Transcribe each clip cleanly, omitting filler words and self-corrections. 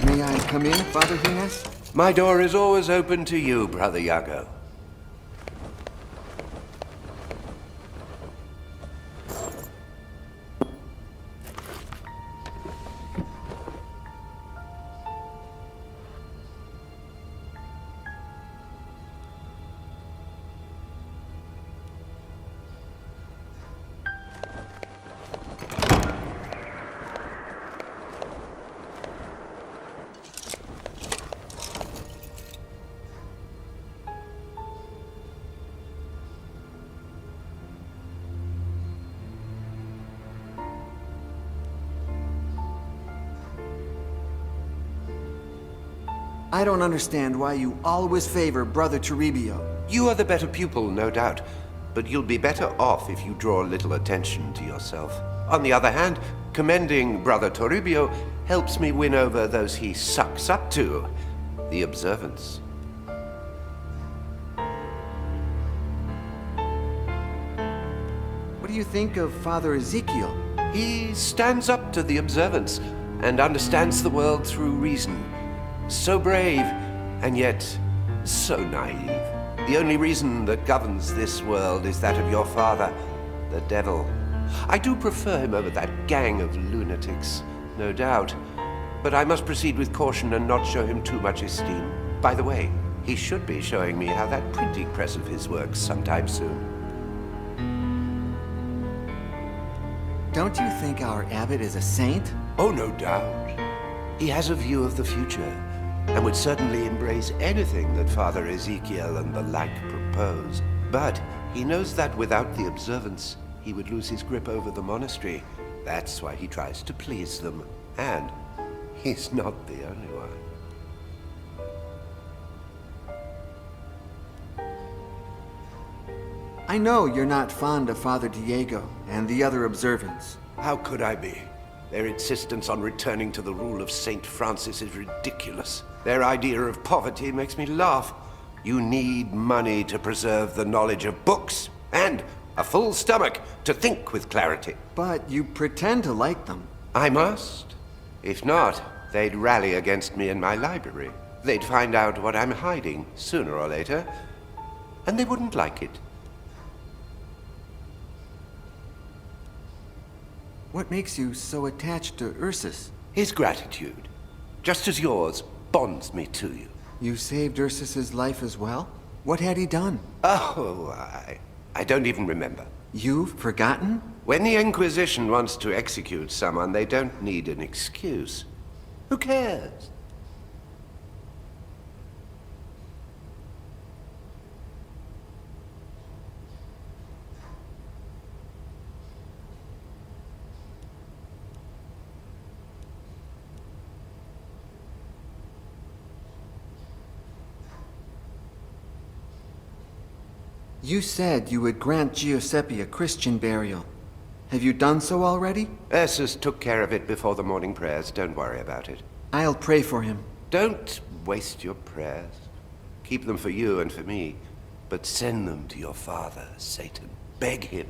May I come in, Father Gines? My door is always open to you, Brother Iago. I don't understand why you always favor Brother Toribio. You are the better pupil, no doubt, but you'll be better off if you draw little attention to yourself. On the other hand, commending Brother Toribio helps me win over those he sucks up to, the observance. What do you think of Father Ezekiel? He stands up to the observance and understands the world through reason. So brave, and yet so naive. The only reason that governs this world is that of your father, the devil. I do prefer him over that gang of lunatics, no doubt. But I must proceed with caution and not show him too much esteem. By the way, he should be showing me how that printing press of his works sometime soon. Don't you think our abbot is a saint? Oh, no doubt. He has a view of the future, and would certainly embrace anything that Father Ezekiel and the like propose. But he knows that without the observance, he would lose his grip over the monastery. That's why he tries to please them. And he's not the only one. I know you're not fond of Father Diego and the other observants. How could I be? Their insistence on returning to the rule of Saint Francis is ridiculous. Their idea of poverty makes me laugh. You need money to preserve the knowledge of books, and a full stomach to think with clarity. But you pretend to like them. I must. If not, they'd rally against me in my library. They'd find out what I'm hiding, sooner or later, and they wouldn't like it. What makes you so attached to Ursus? His gratitude, just as yours, bonds me to you. You saved Ursus's life as well? What had he done? Oh, I don't even remember. You've forgotten? When the Inquisition wants to execute someone, they don't need an excuse. Who cares? You said you would grant Giuseppe a Christian burial. Have you done so already? Ursus took care of it before the morning prayers. Don't worry about it. I'll pray for him. Don't waste your prayers. Keep them for you and for me, but send them to your father, Satan. Beg him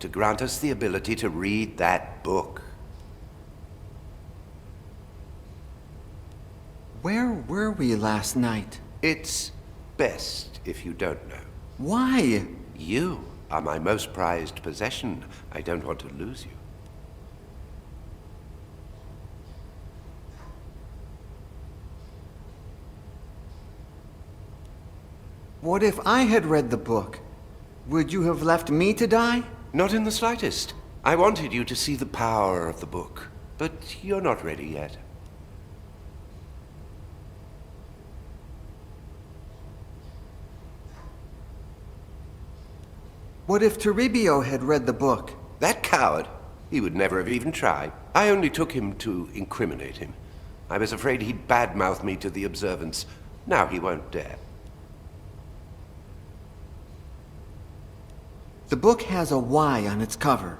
to grant us the ability to read that book. Where were we last night? It's best if you don't know. Why? You are my most prized possession. I don't want to lose you. What if I had read the book? Would you have left me to die? Not in the slightest. I wanted you to see the power of the book, but you're not ready yet. What if Toribio had read the book? That coward, he would never have even tried. I only took him to incriminate him. I was afraid he'd badmouth me to the observance. Now he won't dare. The book has a Y on its cover.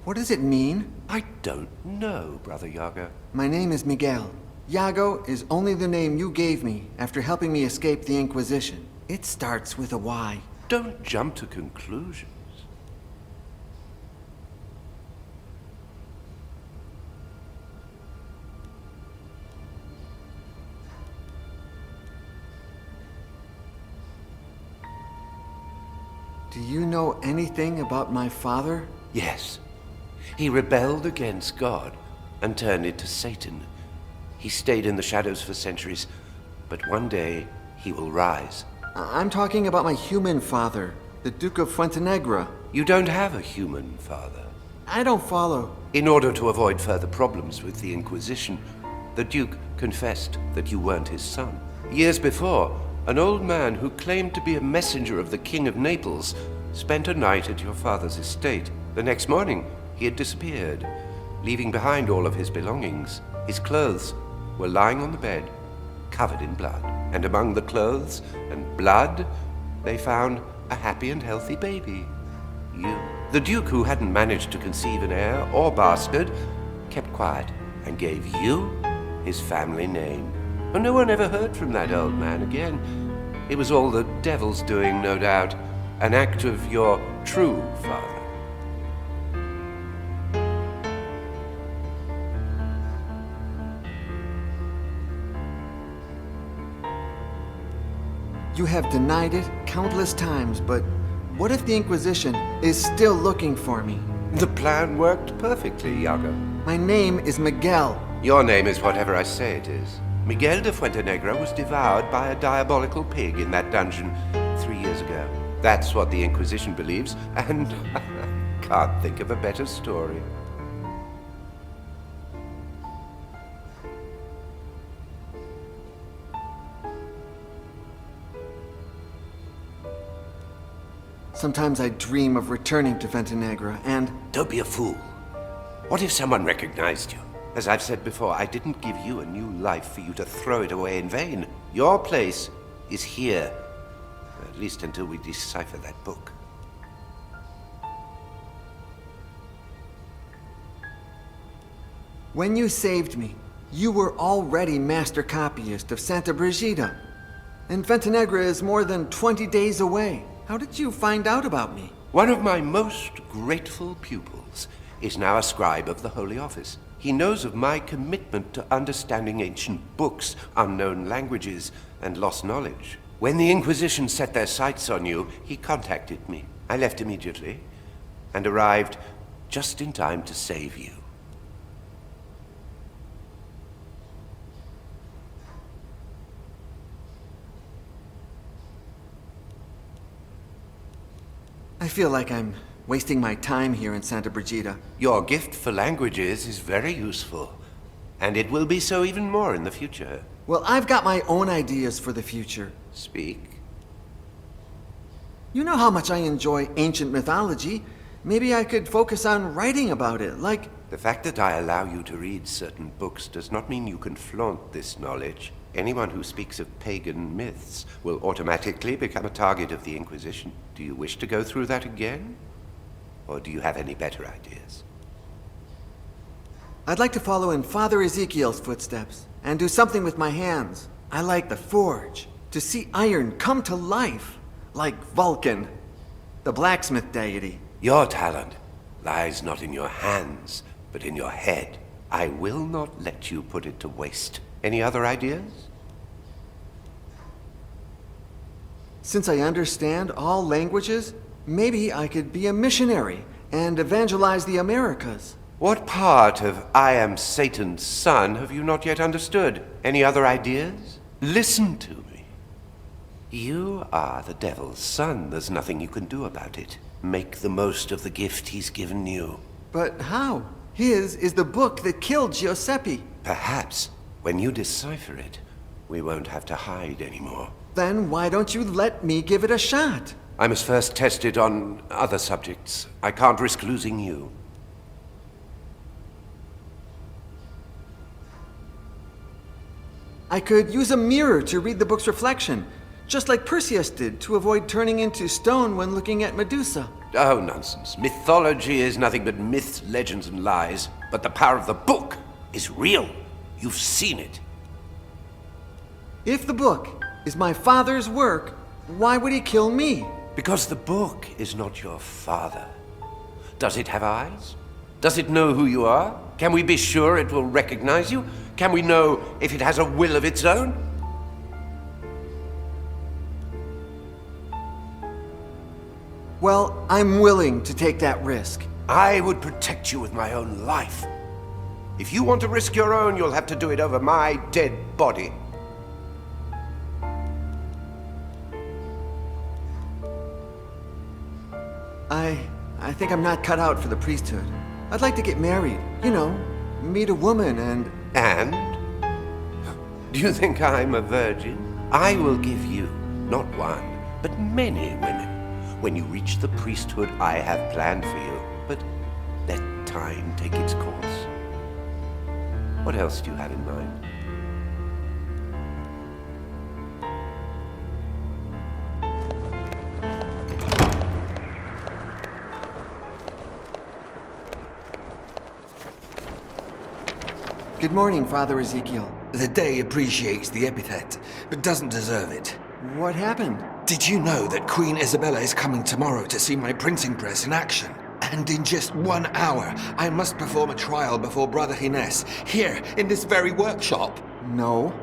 What does it mean? I don't know, Brother Yago. My name is Miguel. Yago is only the name you gave me after helping me escape the Inquisition. It starts with a Y. Don't jump to conclusions. Do you know anything about my father? Yes. He rebelled against God and turned into Satan. He stayed in the shadows for centuries, but one day he will rise. I'm talking about my human father, the Duke of Fuentenegra. You don't have a human father. I don't follow. In order to avoid further problems with the Inquisition, the Duke confessed that you weren't his son. Years before, an old man who claimed to be a messenger of the King of Naples spent a night at your father's estate. The next morning, he had disappeared, leaving behind all of his belongings. His clothes were lying on the bed, covered in blood. And among the clothes and blood, they found a happy and healthy baby. You. The Duke, who hadn't managed to conceive an heir or bastard, kept quiet and gave you his family name. And no one ever heard from that old man again. It was all the devil's doing, no doubt. An act of your true father. You have denied it countless times, but what if the Inquisition is still looking for me? The plan worked perfectly, Yago. My name is Miguel. Your name is whatever I say it is. Miguel de Fuentenegra was devoured by a diabolical pig in that dungeon 3 years ago. That's what the Inquisition believes, and can't think of a better story. Sometimes I dream of returning to Fuentenegra, and Don't be a fool. What if someone recognized you? As I've said before, I didn't give you a new life for you to throw it away in vain. Your place is here, at least until we decipher that book. when you saved me, you were already master copyist of Santa Brigida. And Fuentenegra is more than 20 days away. How did you find out about me? One of my most grateful pupils is now a scribe of the Holy Office. He knows of my commitment to understanding ancient books, unknown languages, and lost knowledge. When the Inquisition set their sights on you, he contacted me. I left immediately and arrived just in time to save you. I feel like I'm wasting my time here in Santa Brigida. Your gift for languages is very useful, and it will be so even more in the future. Well, I've got my own ideas for the future. Speak. You know how much I enjoy ancient mythology. Maybe I could focus on writing about it, like... The fact that I allow you to read certain books does not mean you can flaunt this knowledge. Anyone who speaks of pagan myths will automatically become a target of the Inquisition. Do you wish to go through that again? Or do you have any better ideas? I'd like to follow in Father Ezekiel's footsteps and do something with my hands. I like the forge, to see iron come to life, like Vulcan, the blacksmith deity. Your talent lies not in your hands, but in your head. I will not let you put it to waste. Any other ideas? Since I understand all languages, maybe I could be a missionary and evangelize the Americas. What part of I am Satan's son have you not yet understood? Any other ideas? Listen to me. You are the devil's son. There's nothing you can do about it. Make the most of the gift he's given you. But how? His is the book that killed Giuseppe. Perhaps, when you decipher it, we won't have to hide anymore. Then why don't you let me give it a shot? I must first test it on other subjects. I can't risk losing you. I could use a mirror to read the book's reflection, just like Perseus did to avoid turning into stone when looking at Medusa. Oh, nonsense. Mythology is nothing but myths, legends, and lies. But the power of the book is real. You've seen it. If the book is my father's work, why would he kill me? Because the book is not your father. Does it have eyes? Does it know who you are? Can we be sure it will recognize you? Can we know if it has a will of its own? Well, I'm willing to take that risk. I would protect you with my own life. If you want to risk your own, you'll have to do it over my dead body. I think I'm not cut out for the priesthood. I'd like to get married, you know, meet a woman and... And? Do you think I'm a virgin? I will give you, not one, but many women. When you reach the priesthood I have planned for you. But let time take its course. What else do you have in mind? Good morning, Father Ezekiel. The day appreciates the epithet, but doesn't deserve it. What happened? Did you know that Queen Isabella is coming tomorrow to see my printing press in action? And in just 1 hour, I must perform a trial before Brother Gines, here, in this very workshop. No.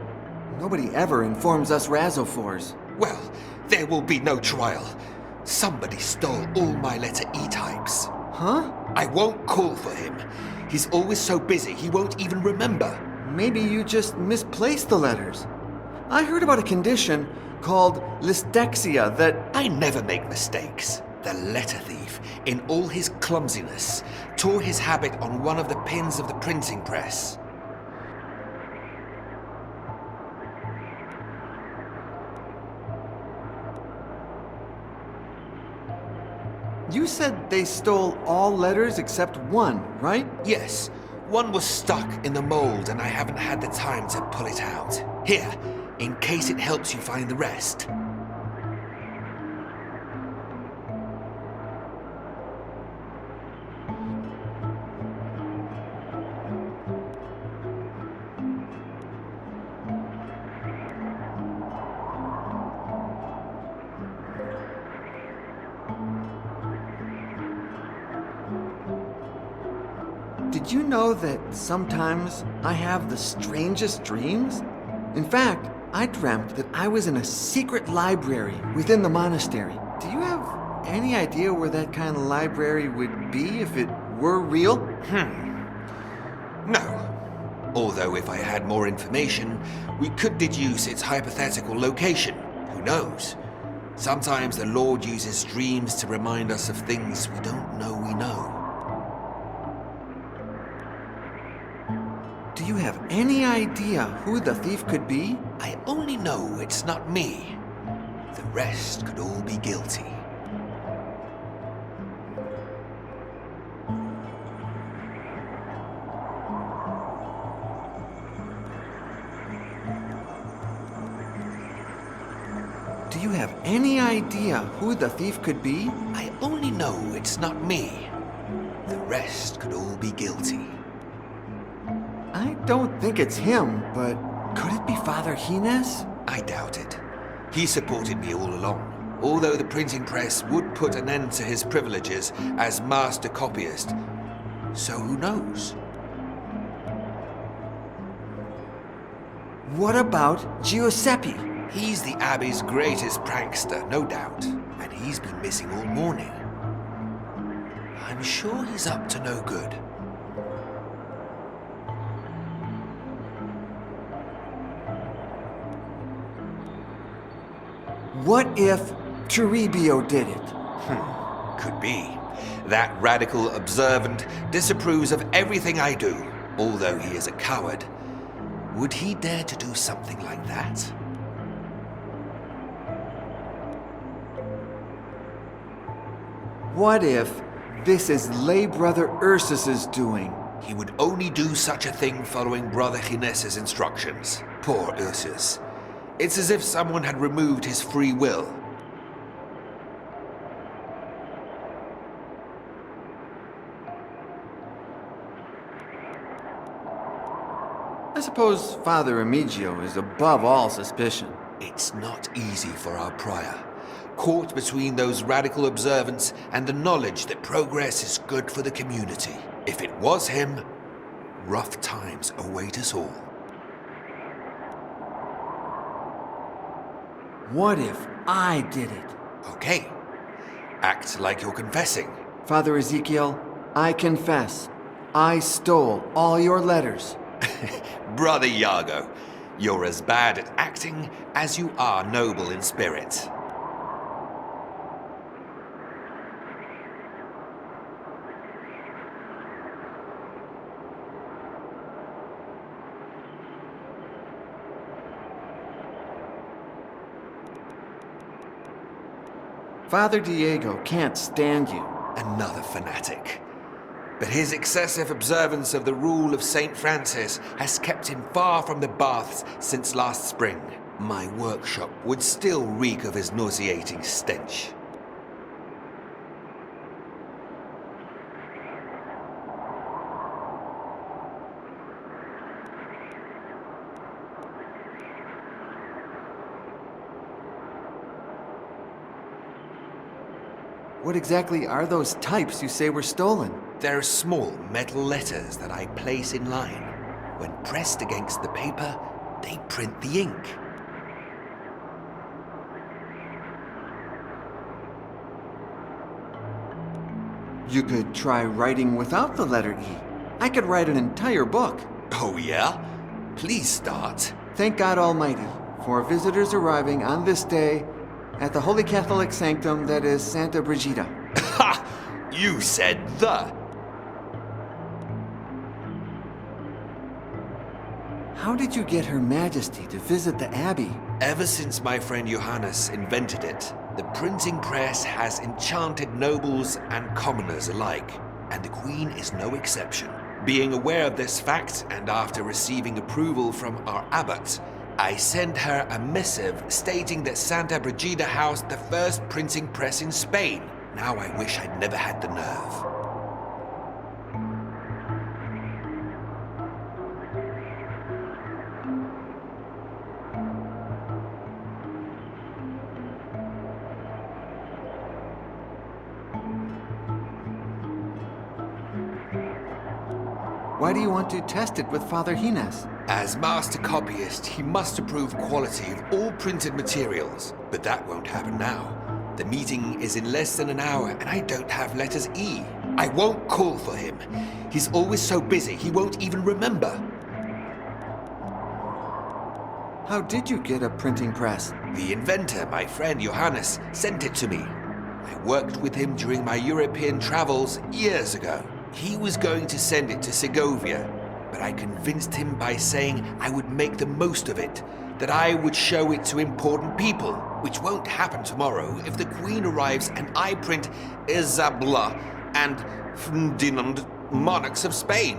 Nobody ever informs us Razophors. Well, there will be no trial. Somebody stole all my letter E types. Huh? I won't call for him. He's always so busy, he won't even remember. Maybe you just misplaced the letters. I heard about a condition called lystexia that... I never make mistakes. The letter thief, in all his clumsiness, tore his habit on one of the pins of the printing press. You said they stole all letters except one, right? Yes, one was stuck in the mold and I haven't had the time to pull it out. Here, in case it helps you find the rest. Did you know that sometimes I have the strangest dreams? In fact, I dreamt that I was in a secret library within the monastery. Do you have any idea where that kind of library would be if it were real? No. Although if I had more information, we could deduce its hypothetical location. Who knows? Sometimes the Lord uses dreams to remind us of things we don't know we know. Do you have any idea who the thief could be? I only know it's not me. The rest could all be guilty. Do you have any idea who the thief could be? I only know it's not me. The rest could all be guilty. I don't think it's him, but could it be Father Gines? I doubt it. He supported me all along, although the printing press would put an end to his privileges as master copyist. So who knows? What about Giuseppe? He's the Abbey's greatest prankster, no doubt, and he's been missing all morning. I'm sure he's up to no good. What if Toribio did it? Could be. That radical observant disapproves of everything I do, although he is a coward. Would he dare to do something like that? What if this is lay brother Ursus's doing? He would only do such a thing following Brother Gines's instructions. Poor Ursus. It's as if someone had removed his free will. I suppose Father Remigio is above all suspicion. It's not easy for our prior, caught between those radical observants and the knowledge that progress is good for the community. If it was him, rough times await us all. What if I did it? Okay, act like you're confessing. Father Ezekiel, I confess. I stole all your letters. Brother Iago, you're as bad at acting as you are noble in spirit. Father Diego can't stand you. Another fanatic. But his excessive observance of the rule of St. Francis has kept him far from the baths since last spring. My workshop would still reek of his nauseating stench. What exactly are those types you say were stolen? They're small metal letters that I place in line. When pressed against the paper, they print the ink. You could try writing without the letter E. I could write an entire book. Oh yeah? Please start. Thank God Almighty for visitors arriving on this day at the Holy Catholic Sanctum that is Santa Brigida. Ha! You said the. How did you get Her Majesty to visit the Abbey? Ever since my friend Johannes invented it, the printing press has enchanted nobles and commoners alike, and the Queen is no exception. Being aware of this fact, and after receiving approval from our abbot, I sent her a missive stating that Santa Brigida housed the first printing press in Spain. Now I wish I'd never had the nerve. Why do you want to test it with Father Hines? As master copyist, he must approve quality of all printed materials. But that won't happen now. The meeting is in less than an hour, and I don't have letters E. I won't call for him. He's always so busy, he won't even remember. How did you get a printing press? The inventor, my friend Johannes, sent it to me. I worked with him during my European travels years ago. He was going to send it to Segovia, but I convinced him by saying I would make the most of it, that I would show it to important people, which won't happen tomorrow if the Queen arrives and I print Isabella and Ferdinand, monarchs of Spain.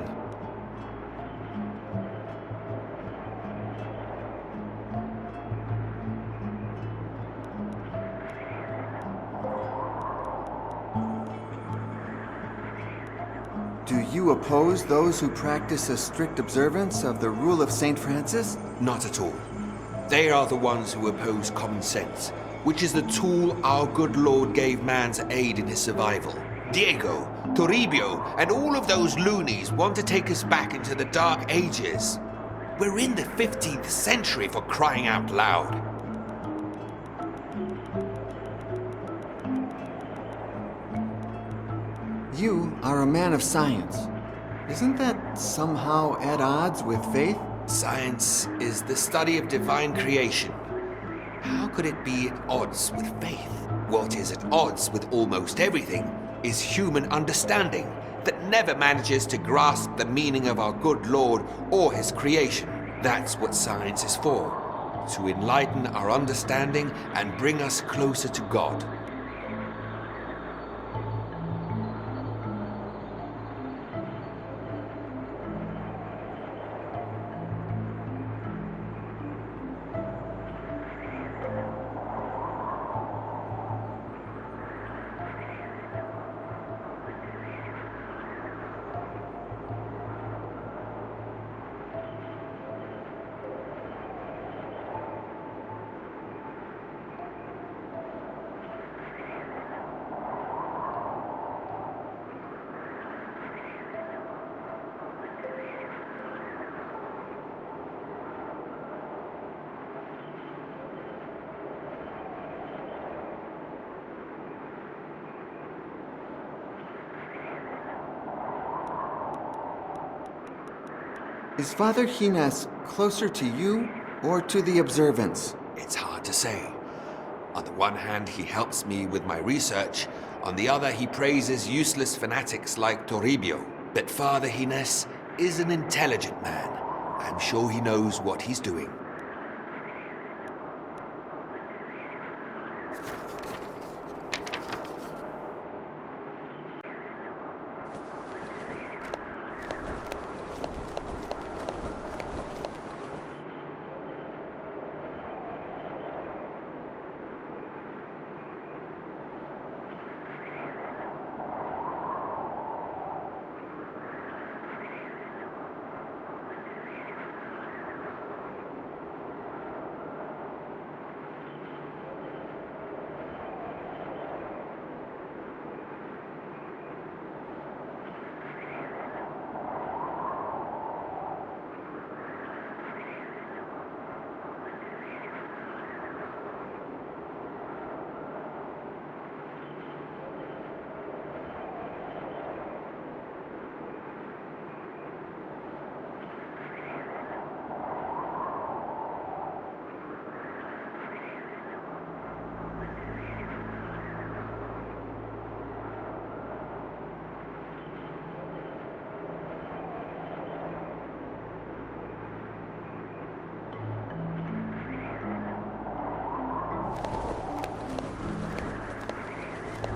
Do you oppose those who practice a strict observance of the rule of St. Francis? Not at all. They are the ones who oppose common sense, which is the tool our good Lord gave man to aid in his survival. Diego, Toribio, and all of those loonies want to take us back into the Dark Ages. We're in the 15th century, for crying out loud. You are a man of science. Isn't that somehow at odds with faith? Science is the study of divine creation. How could it be at odds with faith? What is at odds with almost everything is human understanding that never manages to grasp the meaning of our good Lord or his creation. That's what science is for, to enlighten our understanding and bring us closer to God. Is Father Hines closer to you or to the observance? It's hard to say. On the one hand, he helps me with my research. On the other, he praises useless fanatics like Toribio. But Father Hines is an intelligent man. I'm sure he knows what he's doing.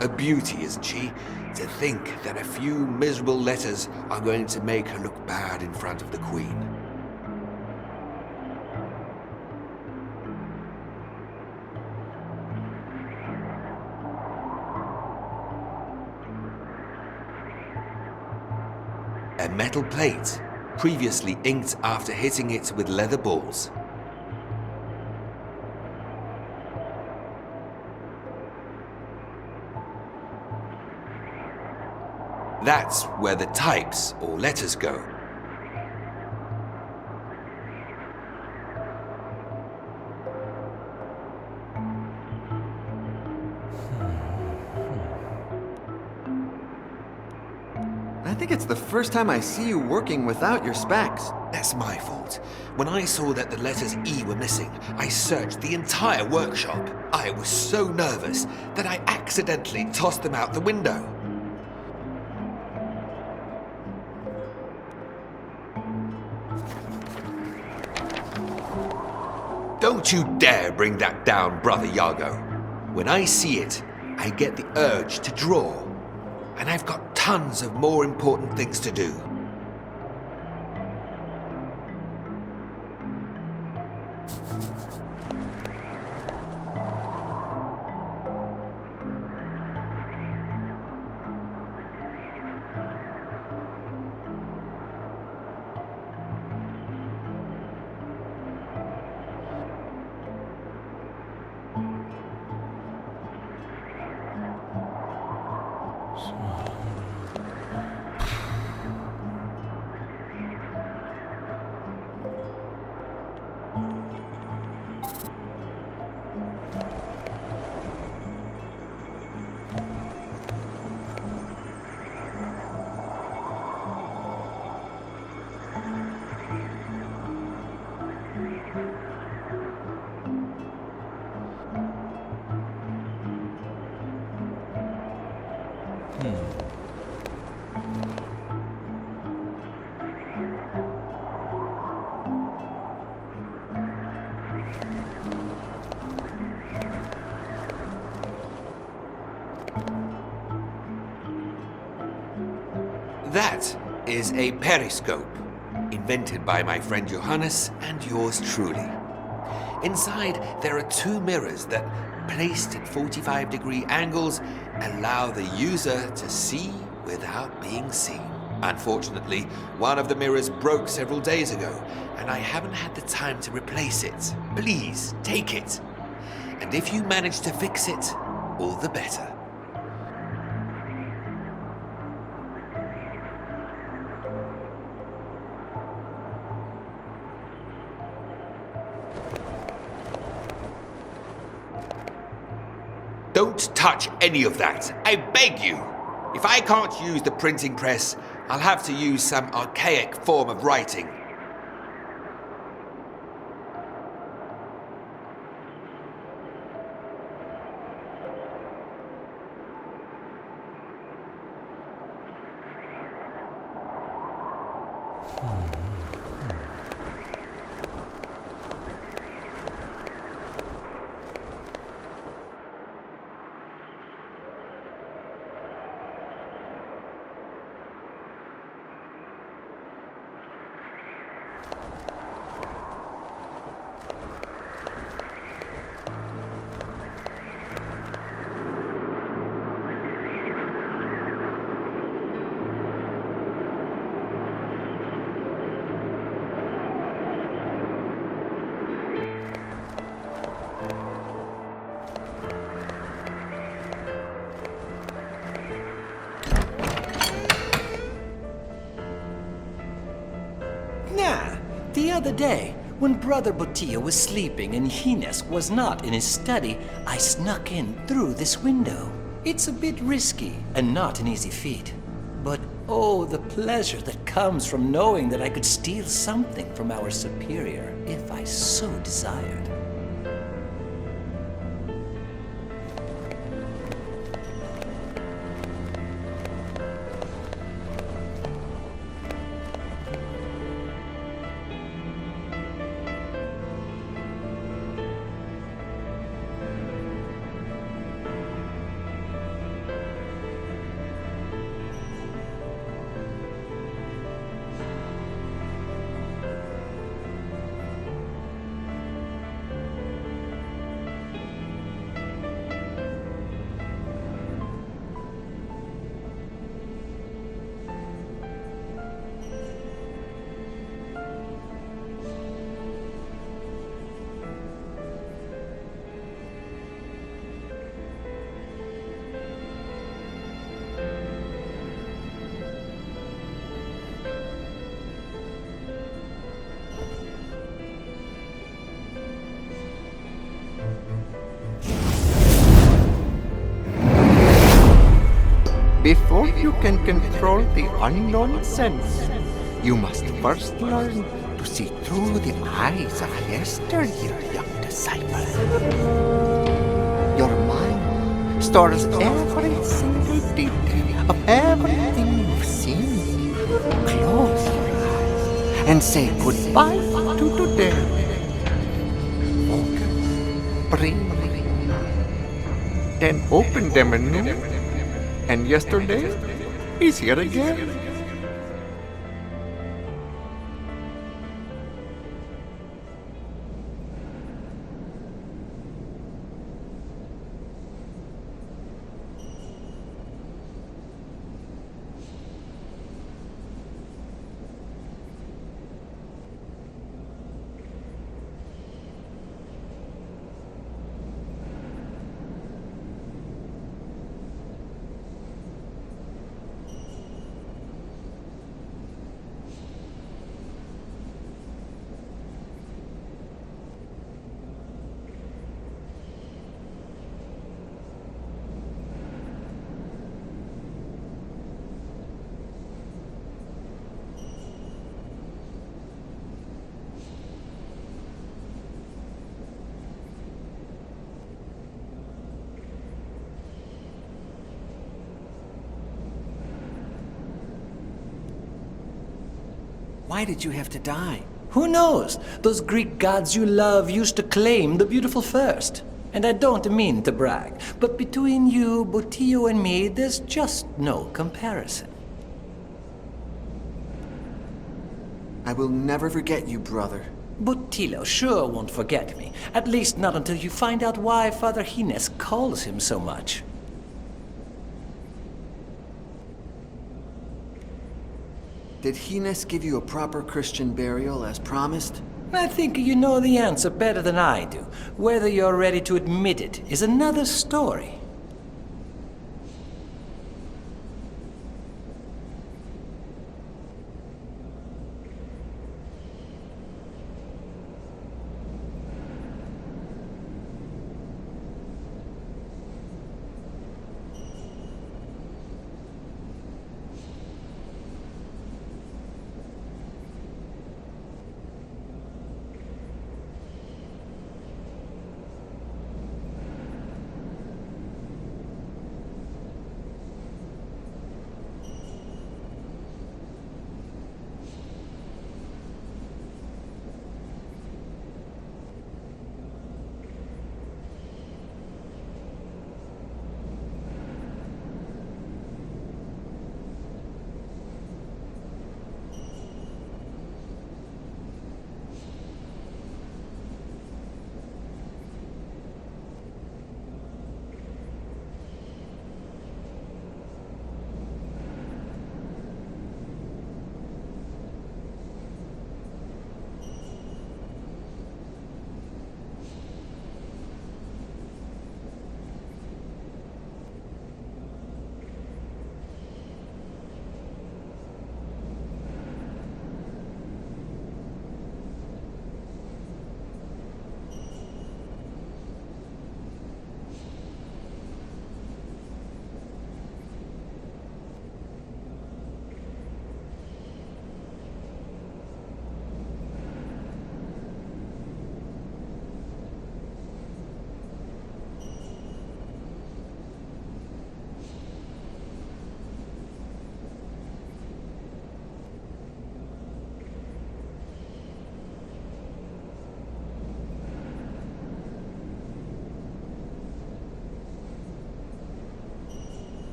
A beauty, isn't she? To think that a few miserable letters are going to make her look bad in front of the Queen. A metal plate, previously inked after hitting it with leather balls. That's where the types or letters go. I think it's the first time I see you working without your specs. That's my fault. When I saw that the letters E were missing, I searched the entire workshop. I was so nervous that I accidentally tossed them out the window. Don't you dare bring that down, Brother Iago. When I see it, I get the urge to draw. And I've got tons of more important things to do. That is a periscope, invented by my friend Johannes and yours truly. Inside, there are two mirrors that, placed at 45-degree angles, allow the user to see without being seen. Unfortunately, one of the mirrors broke several days ago, and I haven't had the time to replace it. Please, take it. And if you manage to fix it, all the better. Don't touch any of that, I beg you. If I can't use the printing press, I'll have to use some archaic form of writing. other day, when Brother Botillo was sleeping and Hines was not in his study, I snuck in through this window. It's a bit risky and not an easy feat. But oh, the pleasure that comes from knowing that I could steal something from our superior if I so desired. Before you can control the unknown sense, you must first learn to see through the eyes of Hester, dear young disciple. Your mind stores every single detail of everything you've seen. Close your eyes and say goodbye to today. Focus, breathe, then open them anew. And yesterday is here again. Why did you have to die? Who knows? Those Greek gods you love used to claim the beautiful first. And I don't mean to brag, but between you, Botillo, and me, there's just no comparison. I will never forget you, brother. Botillo sure won't forget me, at least not until you find out why Father Hines calls him so much. Did Hines give you a proper Christian burial as promised? I think you know the answer better than I do. Whether you're ready to admit it is another story.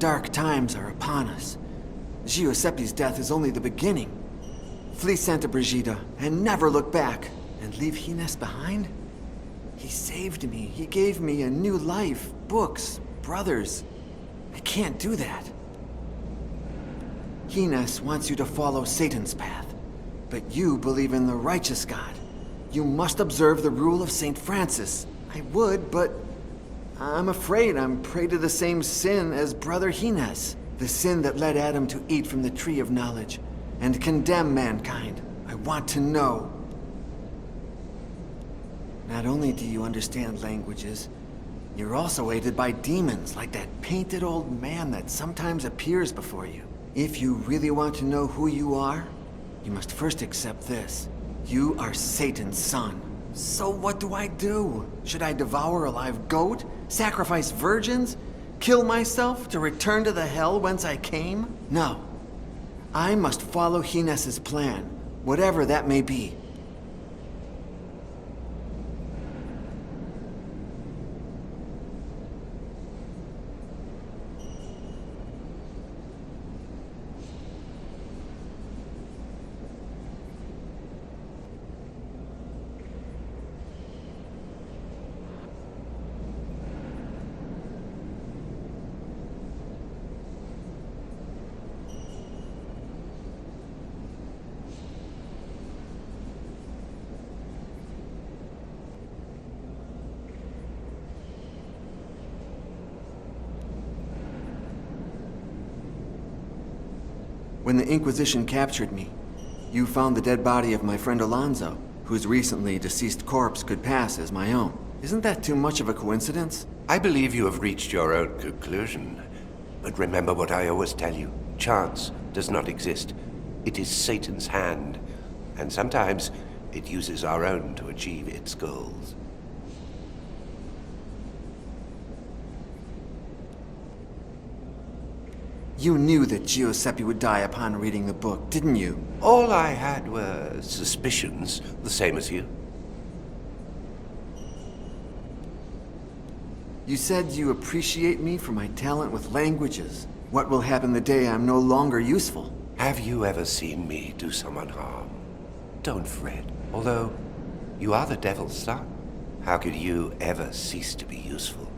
dark times are upon us. Giuseppe's death is only the beginning. Flee Santa Brigida and never look back. And leave Hines behind? He saved me. He gave me a new life, books, brothers. I can't do that. Hines wants you to follow Satan's path, but you believe in the righteous God. You must observe the rule of St. Francis. I would, but I'm afraid I'm prey to the same sin as Brother Hines. The sin that led Adam to eat from the tree of knowledge and condemn mankind. I want to know. Not only do you understand languages, you're also aided by demons like that painted old man that sometimes appears before you. If you really want to know who you are, you must first accept this. You are Satan's son. So what do I do? Should I devour a live goat? Sacrifice virgins? Kill myself to return to the hell whence I came? No. I must follow Hines's plan, whatever that may be. When the Inquisition captured me, you found the dead body of my friend Alonso, whose recently deceased corpse could pass as my own. Isn't that too much of a coincidence? I believe you have reached your own conclusion. But remember what I always tell you. Chance does not exist. It is Satan's hand. And sometimes it uses our own to achieve its goals. You knew that Giuseppe would die upon reading the book, didn't you? All I had were suspicions, the same as you. You said you appreciate me for my talent with languages. What will happen the day I'm no longer useful? Have you ever seen me do someone harm? Don't fret. Although, you are the devil's son. How could you ever cease to be useful?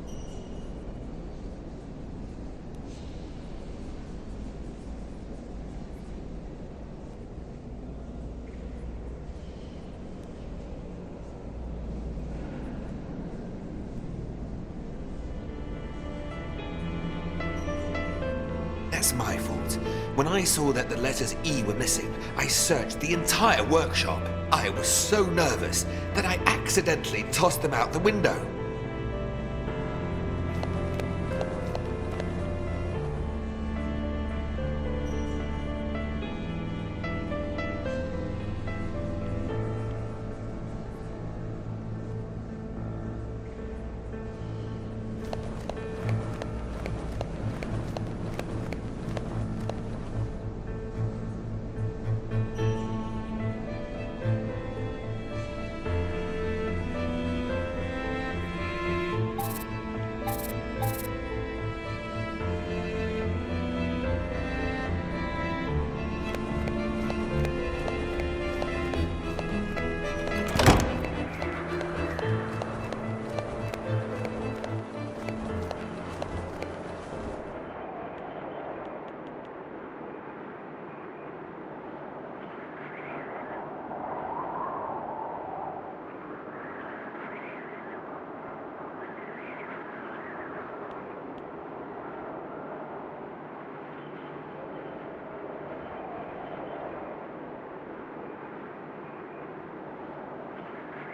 That's my fault. When I saw that the letters E were missing, I searched the entire workshop. I was so nervous that I accidentally tossed them out the window.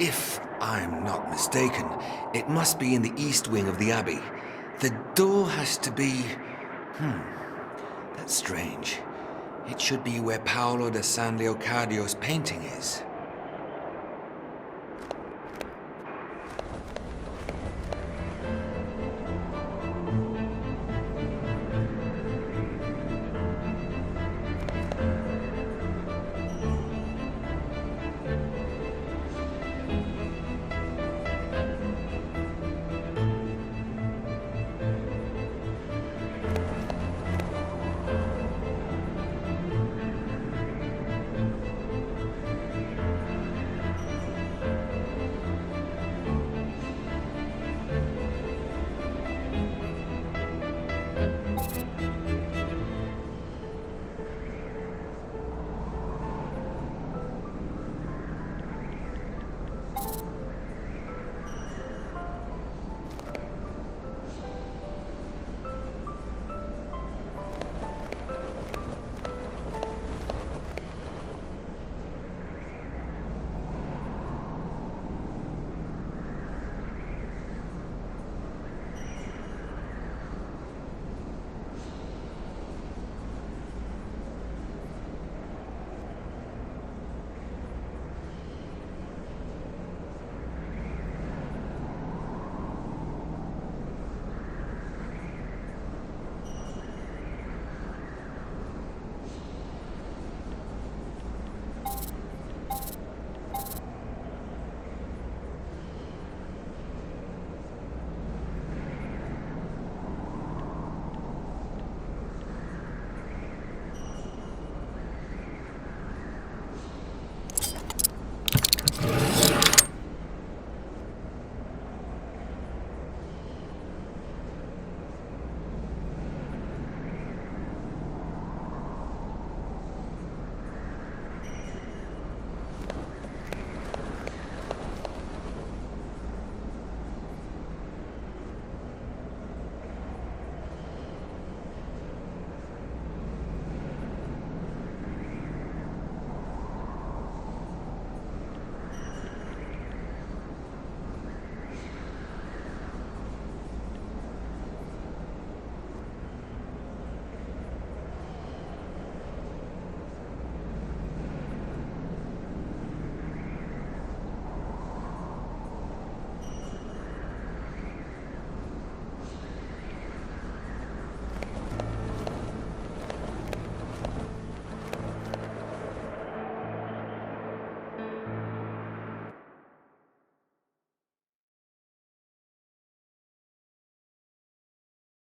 If I'm not mistaken, it must be in the east wing of the Abbey. The door has to be... That's strange. It should be where Paolo da San Leocadio's painting is.